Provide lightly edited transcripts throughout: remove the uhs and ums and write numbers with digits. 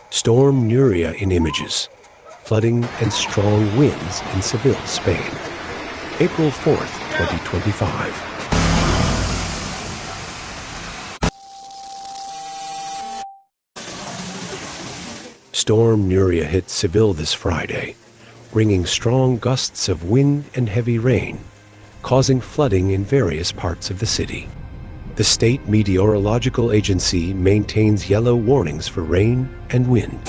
Storm Nuria in images. Flooding and strong winds in Seville, Spain. April 4th, 2025. Storm Nuria hit Seville this Friday, bringing strong gusts of wind and heavy rain, causing flooding in various parts of the city. The State Meteorological Agency maintains yellow warnings for rain and wind.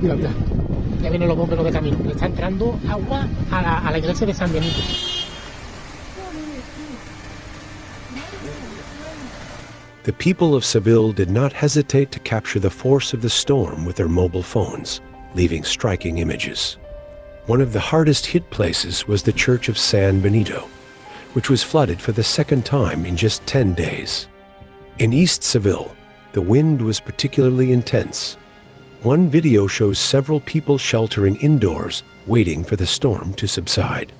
Mira, mira. Ya vienen los bomberos de camino. Le está entrando agua a la iglesia de San Benito. The people of Seville did not hesitate to capture the force of the storm with their mobile phones, leaving striking images. One of the hardest hit places was the Church of San Benito, which was flooded for the second time in just 10 days. In East Seville, the wind was particularly intense. One video shows several people sheltering indoors, waiting for the storm to subside.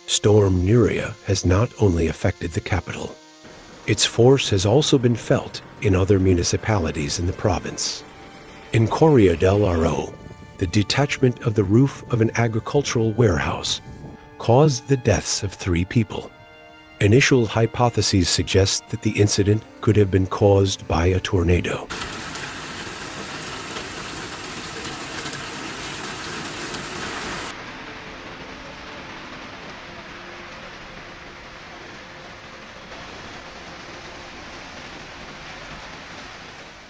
Storm Nuria has not only affected the capital. Its force has also been felt in other municipalities in the province. In Coria del Río, the detachment of the roof of an agricultural warehouse caused the deaths of 3 people. Initial hypotheses suggest that the incident could have been caused by a tornado.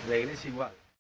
La iglesia igual.